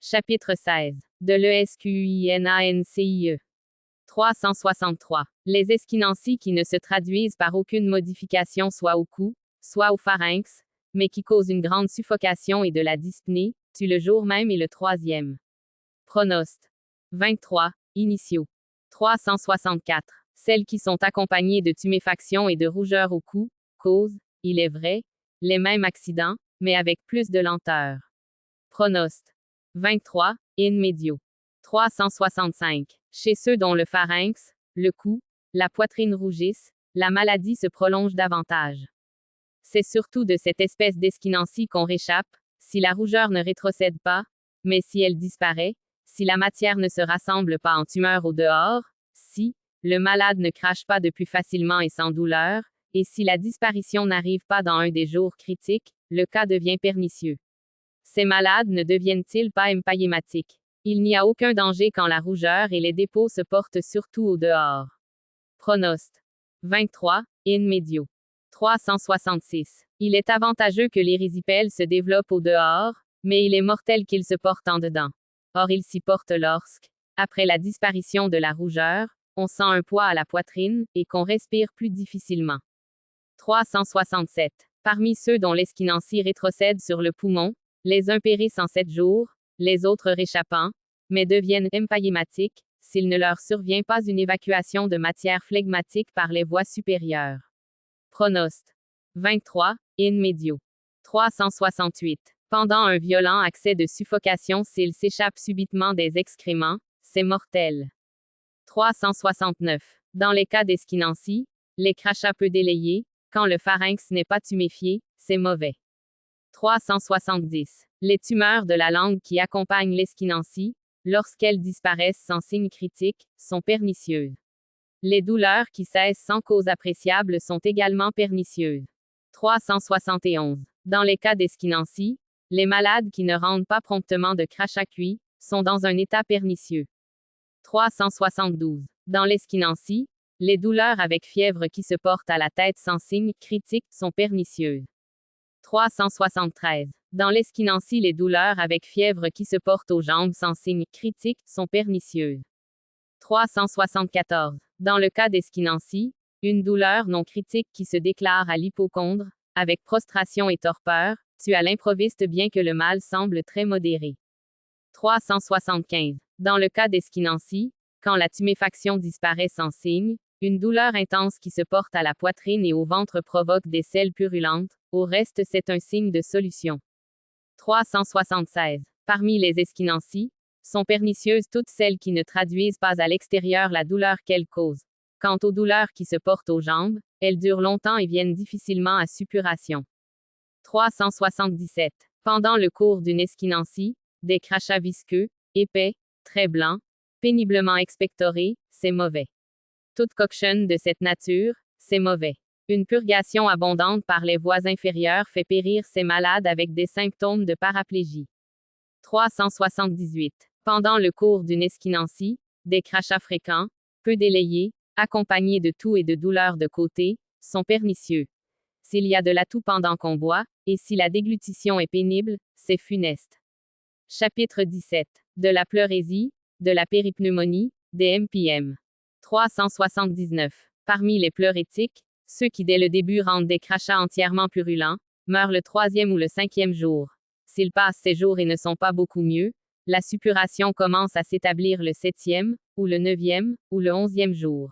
Chapitre 16. De l'ESQUINANCIE. 363. Les esquinancies qui ne se traduisent par aucune modification soit au cou, soit au pharynx, mais qui causent une grande suffocation et de la dyspnée, tuent le jour même et le troisième. Pronost. 23. Initiaux. 364. Celles qui sont accompagnées de tuméfaction et de rougeur au cou, causent, il est vrai, les mêmes accidents, mais avec plus de lenteur. Pronost. 23. In medio. 365. Chez ceux dont le pharynx, le cou, la poitrine rougissent, la maladie se prolonge davantage. C'est surtout de cette espèce d'esquinancie qu'on réchappe, si la rougeur ne rétrocède pas, mais si elle disparaît, si la matière ne se rassemble pas en tumeur au dehors, si le malade ne crache pas depuis facilement et sans douleur, et si la disparition n'arrive pas dans un des jours critiques, le cas devient pernicieux. Ces malades ne deviennent-ils pas empayématiques? Il n'y a aucun danger quand la rougeur et les dépôts se portent surtout au dehors. Pronost. 23. In medio. 366. Il est avantageux que l'érysipèle se développe au dehors, mais il est mortel qu'il se porte en dedans. Or il s'y porte lorsque, après la disparition de la rougeur, on sent un poids à la poitrine, et qu'on respire plus difficilement. 367. Parmi ceux dont l'esquinancie rétrocède sur le poumon, les uns périssent en 7 jours, les autres réchappant, mais deviennent empayématiques, s'il ne leur survient pas une évacuation de matière flegmatique par les voies supérieures. Pronost. 23. In medio. 368. Pendant un violent accès de suffocation s'il s'échappe subitement des excréments, c'est mortel. 369. Dans les cas d'esquinancie, les crachats peu délayés, quand le pharynx n'est pas tuméfié, c'est mauvais. 370. Les tumeurs de la langue qui accompagnent l'esquinancie, lorsqu'elles disparaissent sans signe critique, sont pernicieuses. Les douleurs qui cessent sans cause appréciable sont également pernicieuses. 371. Dans les cas d'esquinancie, les malades qui ne rendent pas promptement de crachat cuit, sont dans un état pernicieux. 372. Dans l'esquinancie, les douleurs avec fièvre qui se portent à la tête sans signe critique sont pernicieuses. 373. Dans l'esquinancie, les douleurs avec fièvre qui se portent aux jambes sans signe critique sont pernicieuses. 374. Dans le cas d'esquinancie, une douleur non critique qui se déclare à l'hypocondre, avec prostration et torpeur, tue à l'improviste bien que le mal semble très modéré. 375. Dans le cas d'esquinancie, quand la tuméfaction disparaît sans signe, une douleur intense qui se porte à la poitrine et au ventre provoque des selles purulentes, au reste c'est un signe de solution. 376. Parmi les esquinancies, sont pernicieuses toutes celles qui ne traduisent pas à l'extérieur la douleur qu'elles causent. Quant aux douleurs qui se portent aux jambes, elles durent longtemps et viennent difficilement à suppuration. 377. Pendant le cours d'une esquinancie, des crachats visqueux, épais, très blancs, péniblement expectorés, c'est mauvais. Toute coction de cette nature, c'est mauvais. Une purgation abondante par les voies inférieures fait périr ces malades avec des symptômes de paraplégie. 378. Pendant le cours d'une esquinancie, des crachats fréquents, peu délayés, accompagnés de toux et de douleurs de côté, sont pernicieux. S'il y a de la toux pendant qu'on boit, et si la déglutition est pénible, c'est funeste. Chapitre 17. De la pleurésie, de la péripneumonie, des MPM. 379. Parmi les pleurétiques, ceux qui dès le début rendent des crachats entièrement purulents, meurent le 3e ou le 5e jour. S'ils passent ces jours et ne sont pas beaucoup mieux, la suppuration commence à s'établir le 7e, ou le 9e, ou le 11e jour.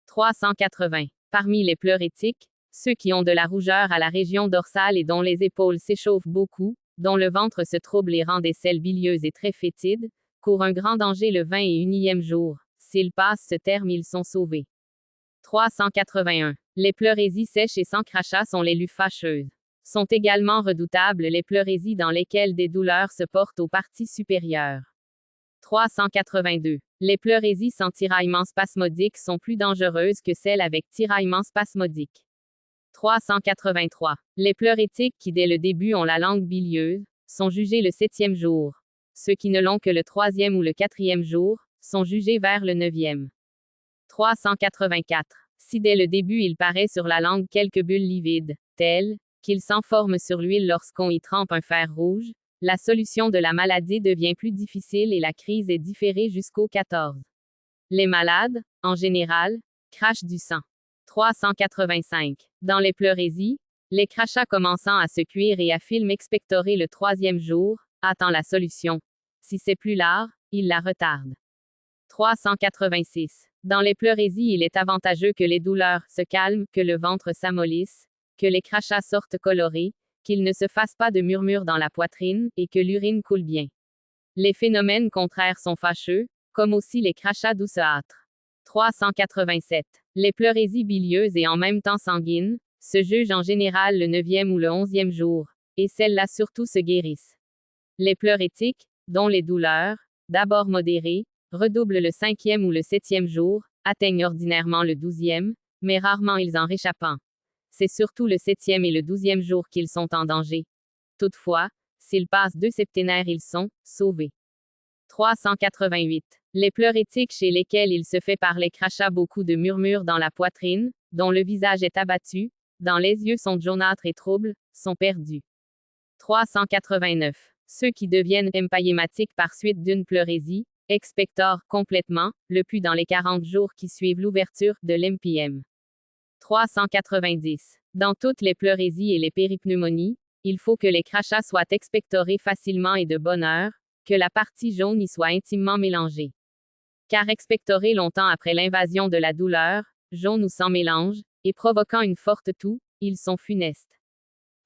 380. Parmi les pleurétiques, ceux qui ont de la rougeur à la région dorsale et dont les épaules s'échauffent beaucoup, dont le ventre se trouble et rend des selles bilieuses et très fétides, courent un grand danger le 21e jour. S'ils passent ce terme, ils sont sauvés. 381. Les pleurésies sèches et sans crachat sont les lues fâcheuses. Sont également redoutables les pleurésies dans lesquelles des douleurs se portent aux parties supérieures. 382. Les pleurésies sans tiraillement spasmodique sont plus dangereuses que celles avec tiraillement spasmodique. 383. Les pleurétiques qui dès le début ont la langue bilieuse, sont jugés le 7e jour. Ceux qui ne l'ont que le 3e ou le 4e jour, sont jugés vers le 9e. 384. Si dès le début il paraît sur la langue quelques bulles livides, telles qu'il s'en forme sur l'huile lorsqu'on y trempe un fer rouge, la solution de la maladie devient plus difficile et la crise est différée jusqu'au 14. Les malades, en général, crachent du sang. 385. Dans les pleurésies, les crachats commençant à se cuire et à film expectorés le 3e jour, attend la solution. Si c'est plus rare, il la retarde. 386. Dans les pleurésies, il est avantageux que les douleurs se calment, que le ventre s'amollisse, que les crachats sortent colorés, qu'il ne se fasse pas de murmures dans la poitrine, et que l'urine coule bien. Les phénomènes contraires sont fâcheux, comme aussi les crachats douceâtres. 387. Les pleurésies bilieuses et en même temps sanguines se jugent en général le 9e ou le 11e jour, et celles-là surtout se guérissent. Les pleurétiques, dont les douleurs, d'abord modérées, redoublent le 5e ou le 7e jour, atteignent ordinairement le 12e, mais rarement ils en réchappent. C'est surtout le 7e et le 12e jour qu'ils sont en danger. Toutefois, s'ils passent 2 septénaires, ils sont sauvés. 388. Les pleurétiques chez lesquels il se fait par les crachats beaucoup de murmures dans la poitrine, dont le visage est abattu, dont les yeux sont jaunâtres et troubles, sont perdus. 389. Ceux qui deviennent empaïématiques par suite d'une pleurésie, expectorent complètement, le pus dans les 40 jours qui suivent l'ouverture de l'MPM. 390. Dans toutes les pleurésies et les péripneumonies, il faut que les crachats soient expectorés facilement et de bonne heure, que la partie jaune y soit intimement mélangée. Car expectorés longtemps après l'invasion de la douleur, jaune ou sans mélange, et provoquant une forte toux, ils sont funestes.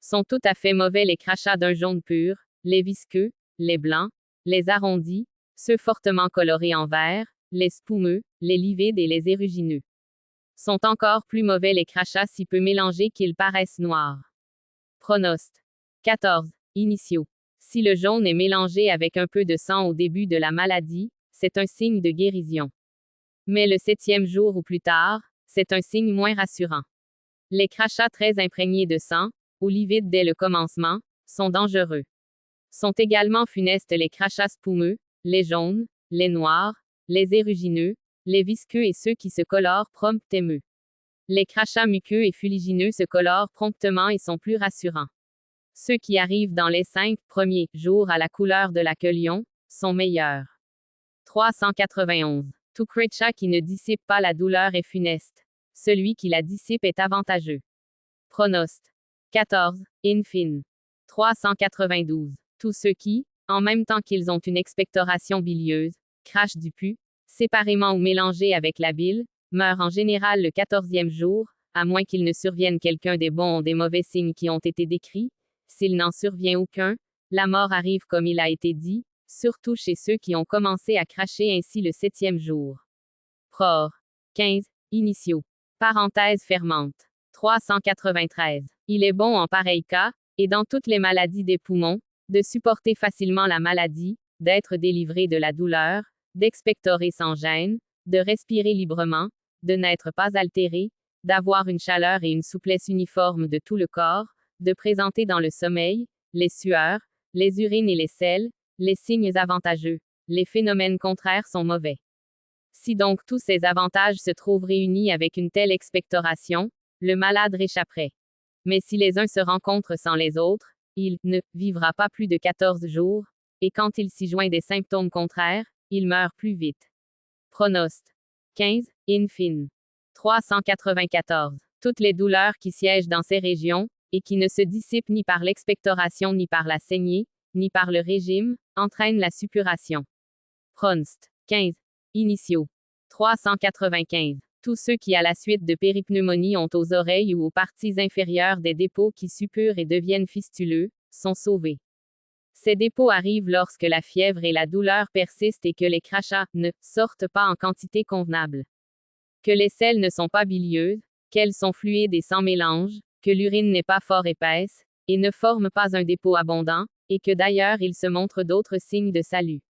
Sont tout à fait mauvais les crachats d'un jaune pur, les visqueux, les blancs, les arrondis, ceux fortement colorés en vert, les spumeux, les livides et les érugineux. Sont encore plus mauvais les crachats si peu mélangés qu'ils paraissent noirs. Pronost. 14. Initiaux. Si le jaune est mélangé avec un peu de sang au début de la maladie, c'est un signe de guérison. Mais le 7e jour ou plus tard, c'est un signe moins rassurant. Les crachats très imprégnés de sang, ou livides dès le commencement, sont dangereux. Sont également funestes les crachats spumeux, les jaunes, les noirs, les érugineux, les visqueux et ceux qui se colorent promptement. Les crachats muqueux et fuligineux se colorent promptement et sont plus rassurants. Ceux qui arrivent dans les 5 premiers jours à la couleur de la queue lion sont meilleurs. 391. Tout crachat qui ne dissipe pas la douleur est funeste. Celui qui la dissipe est avantageux. Pronost. 14. In fine. 392. Tous ceux qui, en même temps qu'ils ont une expectoration bilieuse, crachent du pus, séparément ou mélangés avec la bile, meurent en général le 14e jour, à moins qu'il ne survienne quelqu'un des bons ou des mauvais signes qui ont été décrits. S'il n'en survient aucun, la mort arrive comme il a été dit, surtout chez ceux qui ont commencé à cracher ainsi le 7e jour. Pror. 15. Initiaux. Parenthèse fermante. 393. Il est bon en pareil cas, et dans toutes les maladies des poumons, de supporter facilement la maladie, d'être délivré de la douleur, d'expectorer sans gêne, de respirer librement, de n'être pas altéré, d'avoir une chaleur et une souplesse uniforme de tout le corps, de présenter dans le sommeil, les sueurs, les urines et les selles, les signes avantageux. Les phénomènes contraires sont mauvais. Si donc tous ces avantages se trouvent réunis avec une telle expectoration, le malade réchapperait. Mais si les uns se rencontrent sans les autres, il ne vivra pas plus de 14 jours, et quand il s'y joint des symptômes contraires, il meurt plus vite. Pronost. 15. In fine. 394. Toutes les douleurs qui siègent dans ces régions, et qui ne se dissipent ni par l'expectoration ni par la saignée, ni par le régime, entraînent la suppuration. Pronost. 15. Initiaux. 395. Tous ceux qui à la suite de péripneumonie ont aux oreilles ou aux parties inférieures des dépôts qui suppurent et deviennent fistuleux, sont sauvés. Ces dépôts arrivent lorsque la fièvre et la douleur persistent et que les crachats ne sortent pas en quantité convenable. Que les selles ne sont pas bilieuses, qu'elles sont fluides et sans mélange, que l'urine n'est pas fort épaisse, et ne forme pas un dépôt abondant, et que d'ailleurs il se montre d'autres signes de salut.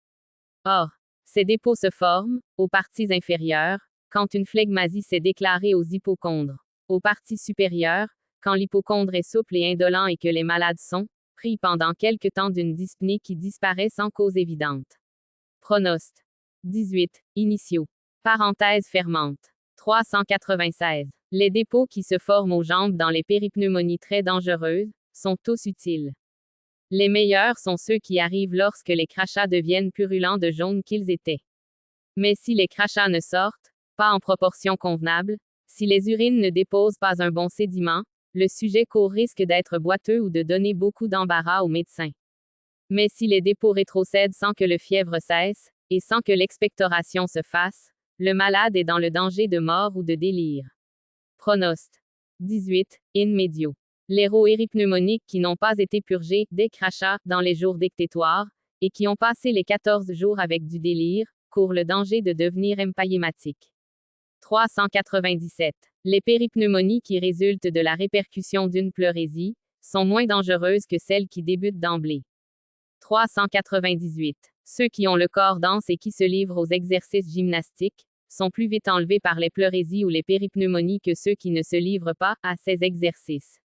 Or, ces dépôts se forment, aux parties inférieures, quand une phlegmasie s'est déclarée aux hypocondres. Aux parties supérieures, quand l'hypocondre est souple et indolent et que les malades sont pris pendant quelque temps d'une dyspnée qui disparaît sans cause évidente. Pronost. 18. Initiaux. Parenthèse fermante. 396. Les dépôts qui se forment aux jambes dans les péripneumonies très dangereuses sont tous utiles. Les meilleurs sont ceux qui arrivent lorsque les crachats deviennent purulents de jaune qu'ils étaient. Mais si les crachats ne sortent pas en proportion convenable, si les urines ne déposent pas un bon sédiment, le sujet court risque d'être boiteux ou de donner beaucoup d'embarras au médecin. Mais si les dépôts rétrocèdent sans que le fièvre cesse, et sans que l'expectoration se fasse, le malade est dans le danger de mort ou de délire. Pronost. 18. In medio. Les rouilleries pneumoniques qui n'ont pas été purgées des crachats dans les jours d'ectétoire, et qui ont passé les 14 jours avec du délire, courent le danger de devenir empayématiques. 397. Les péripneumonies qui résultent de la répercussion d'une pleurésie sont moins dangereuses que celles qui débutent d'emblée. 398. Ceux qui ont le corps dense et qui se livrent aux exercices gymnastiques sont plus vite enlevés par les pleurésies ou les péripneumonies que ceux qui ne se livrent pas à ces exercices.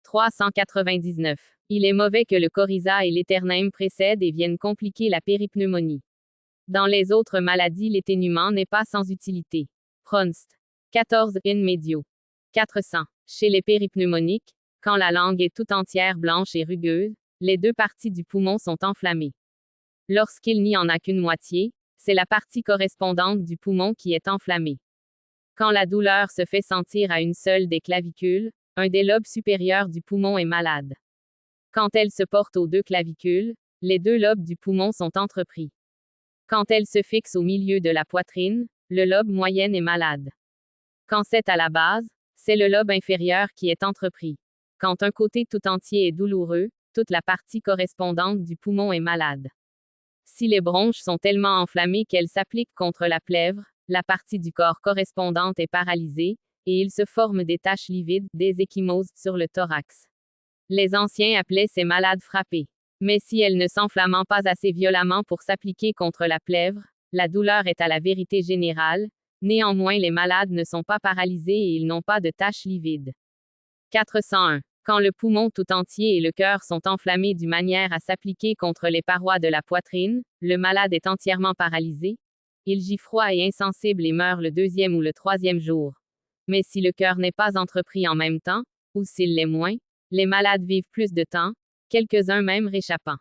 399. Il est mauvais que le coryza et l'éternème précèdent et viennent compliquer la péripneumonie. Dans les autres maladies, l'éténuement n'est pas sans utilité. Pronst. 14. In medio. 400. Chez les péripneumoniques, quand la langue est tout entière blanche et rugueuse, les deux parties du poumon sont enflammées. Lorsqu'il n'y en a qu'une moitié, c'est la partie correspondante du poumon qui est enflammée. Quand la douleur se fait sentir à une seule des clavicules, un des lobes supérieurs du poumon est malade. Quand elle se porte aux deux clavicules, les deux lobes du poumon sont entrepris. Quand elle se fixe au milieu de la poitrine, le lobe moyen est malade. Quand c'est à la base, c'est le lobe inférieur qui est entrepris. Quand un côté tout entier est douloureux, toute la partie correspondante du poumon est malade. Si les bronches sont tellement enflammées qu'elles s'appliquent contre la plèvre, la partie du corps correspondante est paralysée, et il se forme des taches livides, des ecchymoses, sur le thorax. Les anciens appelaient ces malades frappés. Mais si elles ne s'enflamment pas assez violemment pour s'appliquer contre la plèvre, la douleur est à la vérité générale, néanmoins les malades ne sont pas paralysés et ils n'ont pas de taches livides. 401. Quand le poumon tout entier et le cœur sont enflammés d'une manière à s'appliquer contre les parois de la poitrine, le malade est entièrement paralysé. Il gît froid et insensible et meurt le 2e ou le 3e jour. Mais si le cœur n'est pas entrepris en même temps, ou s'il l'est moins, les malades vivent plus de temps, quelques-uns même réchappant.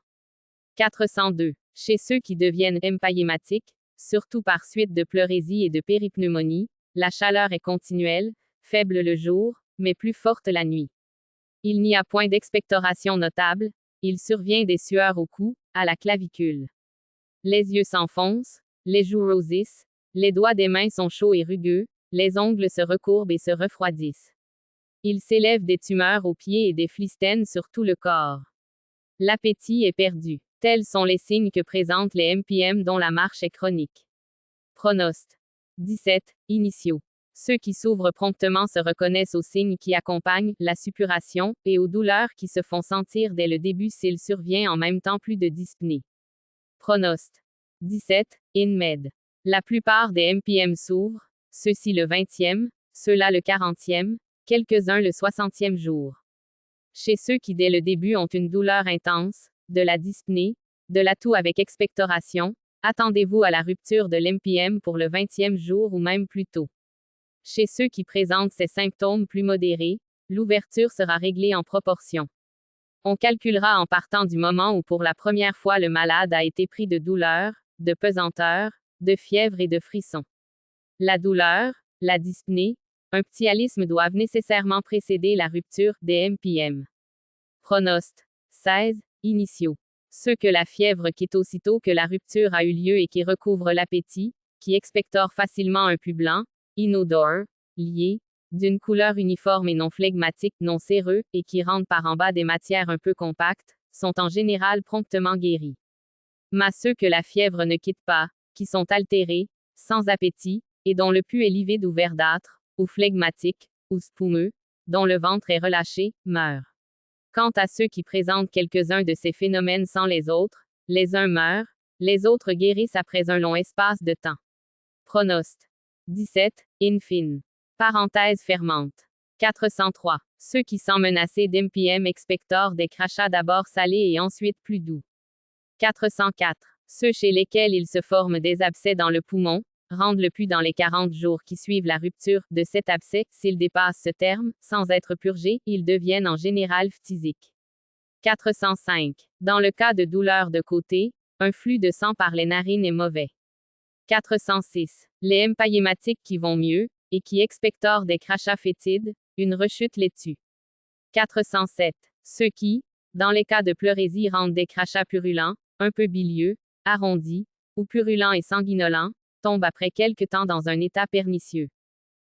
402. Chez ceux qui deviennent empayématiques, surtout par suite de pleurésie et de péripneumonie, la chaleur est continuelle, faible le jour, mais plus forte la nuit. Il n'y a point d'expectoration notable, il survient des sueurs au cou, à la clavicule. Les yeux s'enfoncent, les joues rosissent, les doigts des mains sont chauds et rugueux, les ongles se recourbent et se refroidissent. Il s'élève des tumeurs aux pieds et des phlistènes sur tout le corps. L'appétit est perdu. Tels sont les signes que présentent les MPM dont la marche est chronique. Pronost. 17. Initiaux. Ceux qui s'ouvrent promptement se reconnaissent aux signes qui accompagnent la suppuration, et aux douleurs qui se font sentir dès le début s'il survient en même temps plus de dyspnée. Pronost. 17. In med. La plupart des MPM s'ouvrent, ceux-ci le 20e, ceux-là le 40e, quelques-uns le 60e jour. Chez ceux qui dès le début ont une douleur intense, de la dyspnée, de la toux avec expectoration, attendez-vous à la rupture de l'MPM pour le 20e jour ou même plus tôt. Chez ceux qui présentent ces symptômes plus modérés, l'ouverture sera réglée en proportion. On calculera en partant du moment où pour la première fois le malade a été pris de douleur, de pesanteur, de fièvre et de frissons. La douleur, la dyspnée, un ptyalisme doivent nécessairement précéder la rupture des MPM. Pronost. 16. Initiaux. Ceux que la fièvre quitte aussitôt que la rupture a eu lieu et qui recouvrent l'appétit, qui expectorent facilement un pus blanc, inodore, lié, d'une couleur uniforme et non phlegmatique, non séreux, et qui rentrent par en bas des matières un peu compactes, sont en général promptement guéris. Mais ceux que la fièvre ne quitte pas, qui sont altérés, sans appétit, et dont le pus est livide ou verdâtre, ou phlegmatique, ou spumeux, dont le ventre est relâché, meurent. Quant à ceux qui présentent quelques-uns de ces phénomènes sans les autres, les uns meurent, les autres guérissent après un long espace de temps. Pronost. 17. In fine. Parenthèse fermante. 403. Ceux qui sont menacés d'MPM expectorent des crachats d'abord salés et ensuite plus doux. 404. Ceux chez lesquels il se forme des abcès dans le poumon, rendent le pus dans les 40 jours qui suivent la rupture de cet abcès. S'ils dépassent ce terme, sans être purgés, ils deviennent en général phtisiques. 405. Dans le cas de douleur de côté, un flux de sang par les narines est mauvais. 406. Les empayématiques qui vont mieux, et qui expectorent des crachats fétides, une rechute laitue. 407. Ceux qui, dans les cas de pleurésie rendent des crachats purulents, un peu bilieux, arrondis, ou purulents et sanguinolents, tombent après quelque temps dans un état pernicieux.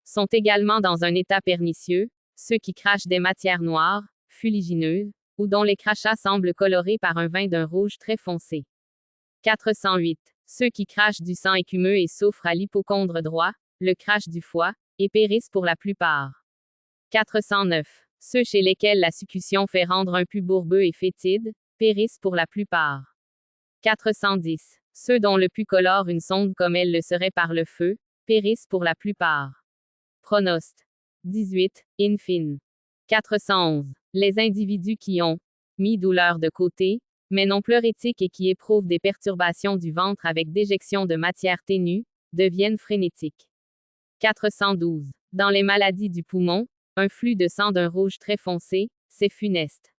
Sont également dans un état pernicieux, ceux qui crachent des matières noires, fuligineuses, ou dont les crachats semblent colorés par un vin d'un rouge très foncé. 408. Ceux qui crachent du sang écumeux et souffrent à l'hypocondre droit, le crash du foie, et périssent pour la plupart. 409. Ceux chez lesquels la succution fait rendre un pus bourbeux et fétide, périssent pour la plupart. 410. Ceux dont le pus colore une sonde comme elle le serait par le feu, périssent pour la plupart. Pronost. 18. In fine. 411. Les individus qui ont mis douleur de côté, mais non pleurétique et qui éprouvent des perturbations du ventre avec déjection de matière ténue, deviennent frénétiques. 412. Dans les maladies du poumon, un flux de sang d'un rouge très foncé, c'est funeste.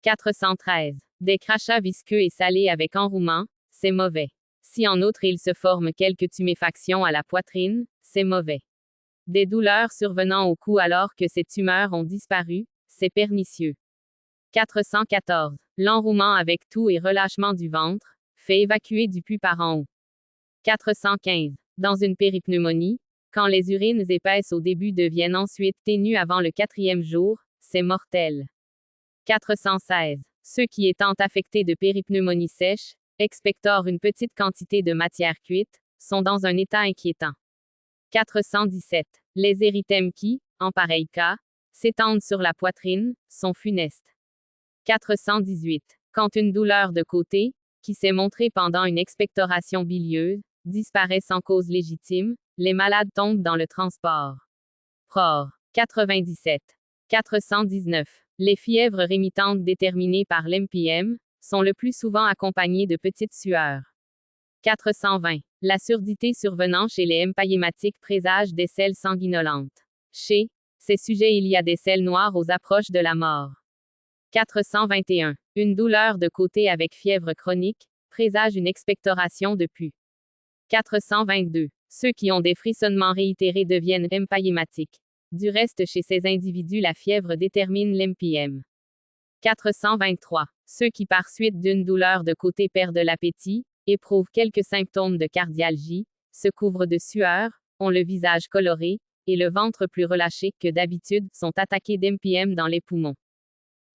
413. Des crachats visqueux et salés avec enrouement, c'est mauvais. Si en outre il se forme quelques tuméfactions à la poitrine, c'est mauvais. Des douleurs survenant au cou alors que ces tumeurs ont disparu, c'est pernicieux. 414. L'enrouement avec toux et relâchement du ventre, fait évacuer du pus par en haut. 415. Dans une péripneumonie, quand les urines épaisses au début deviennent ensuite ténues avant le 4e jour, c'est mortel. 416. Ceux qui étant affectés de péripneumonie sèche, expectorent une petite quantité de matière cuite, sont dans un état inquiétant. 417. Les érythèmes qui, en pareil cas, s'étendent sur la poitrine, sont funestes. 418. Quand une douleur de côté, qui s'est montrée pendant une expectoration bilieuse, disparaît sans cause légitime, les malades tombent dans le transport. Pror. 97. 419. Les fièvres rémitantes déterminées par l'MPM sont le plus souvent accompagnées de petites sueurs. 420. La surdité survenant chez les empayématiques présage des selles sanguinolentes. Chez ces sujets il y a des selles noires aux approches de la mort. 421. Une douleur de côté avec fièvre chronique présage une expectoration de pus. 422. Ceux qui ont des frissonnements réitérés deviennent empayématiques. Du reste chez ces individus la fièvre détermine l'MPM. 423. Ceux qui par suite d'une douleur de côté perdent l'appétit, éprouvent quelques symptômes de cardialgie, se couvrent de sueur, ont le visage coloré, et le ventre plus relâché que d'habitude, sont attaqués d'MPM dans les poumons.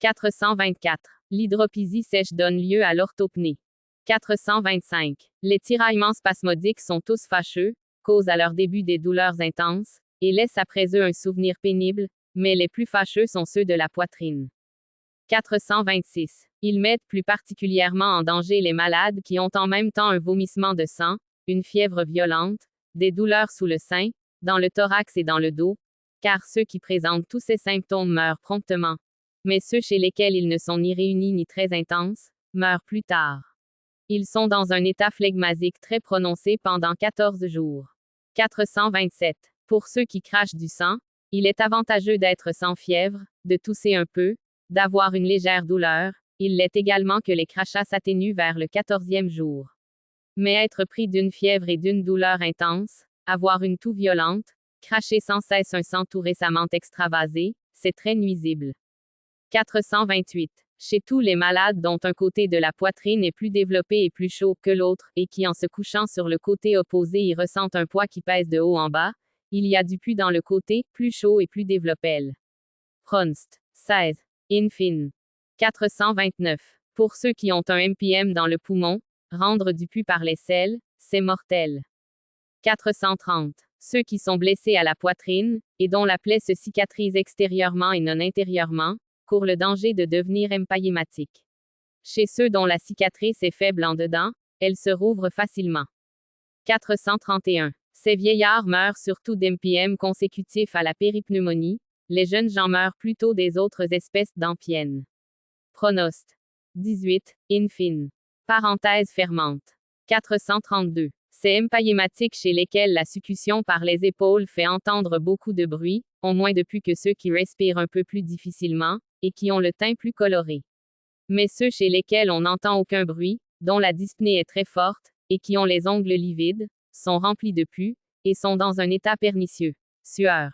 424. L'hydropysie sèche donne lieu à l'orthopnée. 425. Les tiraillements spasmodiques sont tous fâcheux, causent à leur début des douleurs intenses, et laissent après eux un souvenir pénible, mais les plus fâcheux sont ceux de la poitrine. 426. Ils mettent plus particulièrement en danger les malades qui ont en même temps un vomissement de sang, une fièvre violente, des douleurs sous le sein, dans le thorax et dans le dos, car ceux qui présentent tous ces symptômes meurent promptement. Mais ceux chez lesquels ils ne sont ni réunis ni très intenses, meurent plus tard. Ils sont dans un état phlegmasique très prononcé pendant 14 jours. 427. Pour ceux qui crachent du sang, il est avantageux d'être sans fièvre, de tousser un peu, d'avoir une légère douleur, il l'est également que les crachats s'atténuent vers le 14e jour. Mais être pris d'une fièvre et d'une douleur intense, avoir une toux violente, cracher sans cesse un sang tout récemment extravasé, c'est très nuisible. 428. Chez tous les malades dont un côté de la poitrine est plus développé et plus chaud que l'autre, et qui en se couchant sur le côté opposé y ressentent un poids qui pèse de haut en bas, il y a du pus dans le côté, plus chaud et plus développé. Pronst. 16. In fine. 429. Pour ceux qui ont un MPM dans le poumon, rendre du pus par les selles, c'est mortel. 430. Ceux qui sont blessés à la poitrine, et dont la plaie se cicatrise extérieurement et non intérieurement, courent le danger de devenir empayématiques. Chez ceux dont la cicatrice est faible en dedans, elle se rouvre facilement. 431. Ces vieillards meurent surtout d'MPM consécutif à la péripneumonie, les jeunes gens meurent plutôt des autres espèces d'empiènes. Pronost. 18. In fine. Parenthèse fermante. 432. Ces empayématiques chez lesquels la succution par les épaules fait entendre beaucoup de bruit, ont moins de pus que ceux qui respirent un peu plus difficilement, et qui ont le teint plus coloré. Mais ceux chez lesquels on n'entend aucun bruit, dont la dyspnée est très forte, et qui ont les ongles livides, sont remplis de pus, et sont dans un état pernicieux. Sueur.